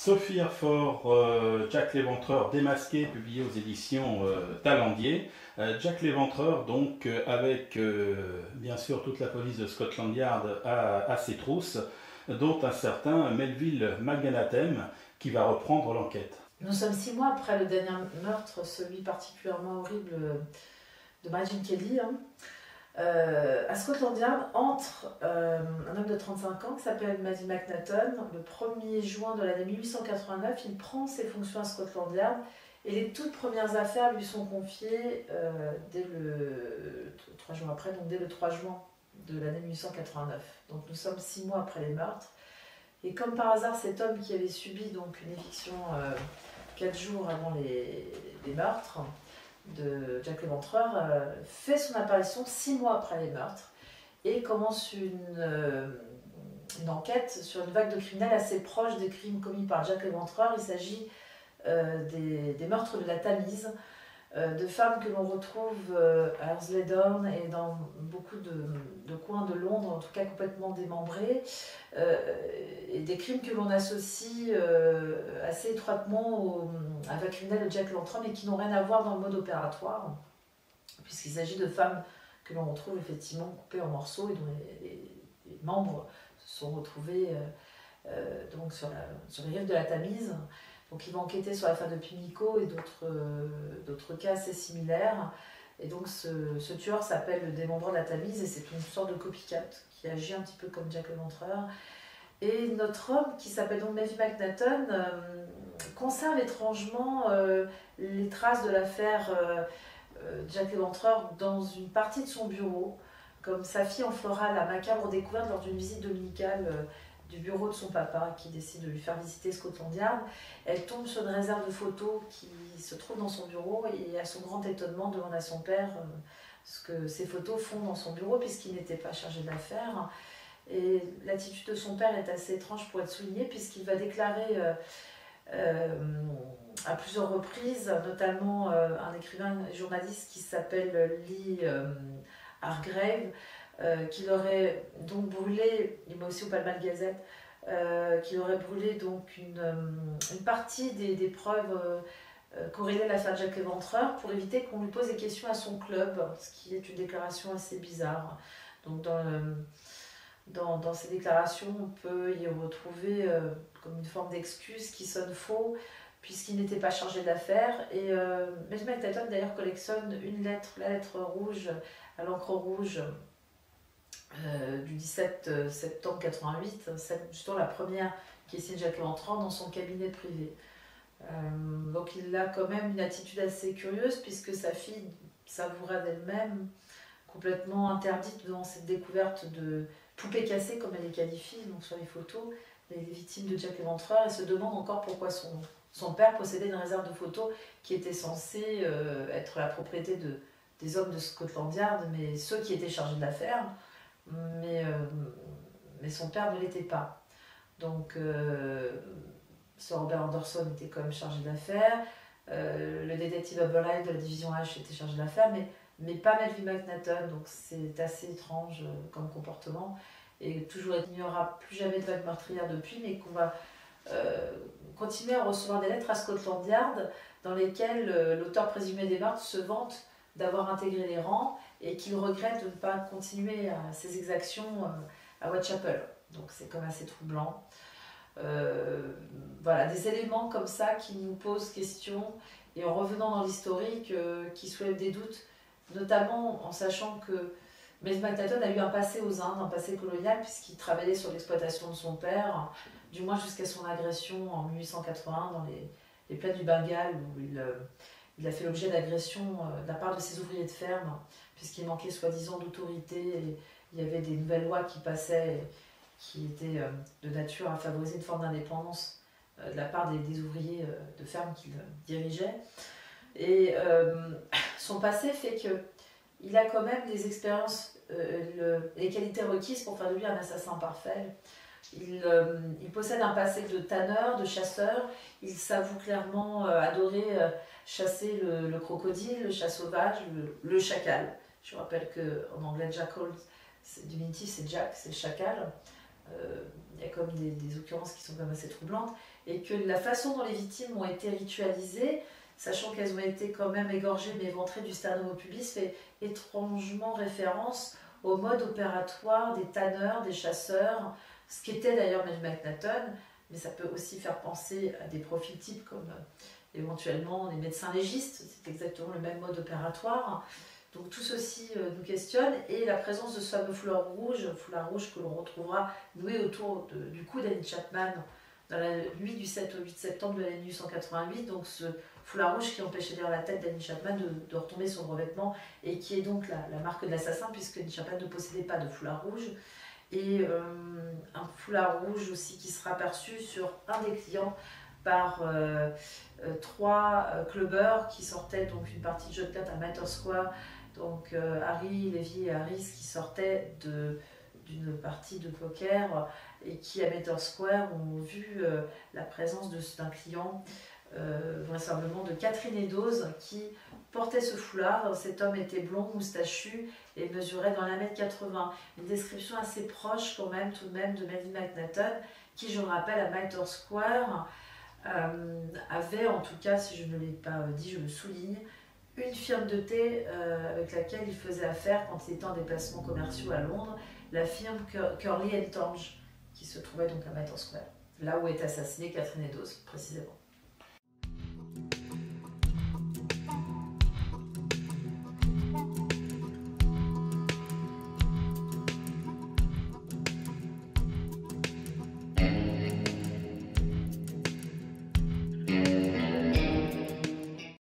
Sophie Herford, Jack l'Éventreur démasqué, publié aux éditions Talendier. Jack l'Éventreur, donc, avec bien sûr toute la police de Scotland Yard à ses trousses, dont un certain Melville McGanatem qui va reprendre l'enquête. Nous sommes 6 mois après le dernier meurtre, celui particulièrement horrible de Mary Kelly. À Scotland Yard entre un homme de 35 ans qui s'appelle Matthew McNaughton. Le 1er juin de l'année 1889, il prend ses fonctions à Scotland Yard et les toutes premières affaires lui sont confiées dès le 3 jours après, donc dès le 3 juin de l'année 1889. Donc nous sommes 6 mois après les meurtres. Et comme par hasard, cet homme qui avait subi donc une éviction 4 jours avant les meurtres de Jack l'Éventreur fait son apparition 6 mois après les meurtres et commence une enquête sur une vague de criminels assez proche des crimes commis par Jack l'Éventreur. Il s'agit des meurtres de la Tamise, de femmes que l'on retrouve à Earnsleigh et dans beaucoup de coins de Londres, en tout cas complètement démembrés, et des crimes que l'on associe assez étroitement à la criminelle de Jack l'Éventreur, mais qui n'ont rien à voir dans le mode opératoire, puisqu'il s'agit de femmes que l'on retrouve effectivement coupées en morceaux et dont les membres se sont retrouvés donc sur les rives de la Tamise. Donc il va enquêter sur l'affaire de Pimlico et d'autres cas assez similaires. Et donc ce tueur s'appelle le démembreur de la Tamise et c'est une sorte de copycat qui agit un petit peu comme Jack l'Éventreur. Et notre homme, qui s'appelle donc Matthew McNaughton, conserve étrangement les traces de l'affaire Jack l'Éventreur dans une partie de son bureau. Comme sa fille en fera la macabre découverte lors d'une visite dominicale du bureau de son papa qui décide de lui faire visiter Scotland Yard. Elle tombe sur une réserve de photos qui se trouve dans son bureau et à son grand étonnement demande à son père ce que ces photos font dans son bureau puisqu'il n'était pas chargé d'affaires. Et l'attitude de son père est assez étrange pour être soulignée puisqu'il va déclarer à plusieurs reprises, notamment un écrivain et journaliste qui s'appelle Lee Hargrave, qu'il aurait donc brûlé, il m'a aussi au Palma de Gazette, qu'il aurait brûlé donc une partie des preuves corrélées à l'affaire Jack l'Éventreur pour éviter qu'on lui pose des questions à son club, ce qui est une déclaration assez bizarre. Donc dans ces déclarations, on peut y retrouver comme une forme d'excuse qui sonne faux, puisqu'il n'était pas chargé d'affaires. Et Matthew McNaughton d'ailleurs collectionne une lettre, la lettre rouge à l'encre rouge du 17 septembre 88, justement la première qui est signée Jack l'Éventreur dans son cabinet privé. Donc il a quand même une attitude assez curieuse puisque sa fille s'avouera d'elle-même complètement interdite devant cette découverte de poupées cassées comme elle les qualifie donc sur les photos, les victimes de Jack l'Éventreur, et se demande encore pourquoi son père possédait une réserve de photos qui était censée être la propriété des hommes de Scotland Yard, mais ceux qui étaient chargés de l'affaire, mais son père ne l'était pas. Donc Sir Robert Anderson était quand même chargé d'affaires, le détective Aberline de la division H était chargé d'affaires, mais pas Matthew McNaughton, donc c'est assez étrange comme comportement. Et toujours, il n'y aura plus jamais de vague meurtrière depuis, mais qu'on va continuer à recevoir des lettres à Scotland Yard dans lesquelles l'auteur présumé des meurtres se vante d'avoir intégré les rangs et qu'il regrette de ne pas continuer à ses exactions à Whitechapel. Donc c'est comme assez troublant. Voilà, des éléments comme ça qui nous posent question et en revenant dans l'historique qui soulèvent des doutes, notamment en sachant que Matthew McNaughton a eu un passé aux Indes, un passé colonial, puisqu'il travaillait sur l'exploitation de son père, du moins jusqu'à son agression en 1881 dans les plaines du Bengale, où il a fait l'objet d'agressions de la part de ses ouvriers de ferme, puisqu'il manquait soi-disant d'autorité, et il y avait des nouvelles lois qui passaient, qui étaient de nature à favoriser une forme d'indépendance de la part des ouvriers de ferme qu'il dirigeait. Et son passé fait qu'il a quand même des expériences, les qualités requises pour faire de lui un assassin parfait. Il possède un passé de tanneur, de chasseur. Il s'avoue clairement adorer chasser le crocodile, le chat sauvage, le chacal. Je rappelle qu'en anglais, jackal, diminutif, c'est Jack, c'est le chacal. Il y a comme des occurrences qui sont quand même assez troublantes. et que la façon dont les victimes ont été ritualisées, sachant qu'elles ont été quand même égorgées mais éventrées du sternum au pubis, fait étrangement référence au mode opératoire des tanneurs, des chasseurs, ce qu'était d'ailleurs Matthew McNaughton, mais ça peut aussi faire penser à des profils types comme éventuellement les médecins légistes, c'est exactement le même mode opératoire. Donc tout ceci nous questionne, et la présence de ce fameux foulard rouge que l'on retrouvera noué autour du cou d'Annie Chapman dans la nuit du 7 au 8 septembre de l'année 1888, donc ce foulard rouge qui empêchait d'ailleurs la tête d'Annie Chapman de retomber sur le revêtement, et qui est donc la marque de l'assassin, puisque Annie Chapman ne possédait pas de foulard rouge. Et un foulard rouge aussi qui sera perçu sur un des clients par trois clubbers qui sortaient donc une partie de jeu de cartes à Mitre Square, donc Harry, Lévy et Harris qui sortaient d'une partie de poker et qui à Mitre Square ont vu la présence d'un client, vraisemblablement de Catherine Eddowes, qui portait ce foulard. Cet homme était blond, moustachu et mesurait dans 1,80 m. Une description assez proche quand même tout de même de Matthew McNaughton, qui, je le rappelle, à Mitre Square avait, en tout cas, si je ne l'ai pas dit, je le souligne, une firme de thé avec laquelle il faisait affaire quand il était en déplacement commerciaux à Londres, la firme Curly Tonge, qui se trouvait donc à Mitre Square, là où est assassinée Catherine Eddowes précisément.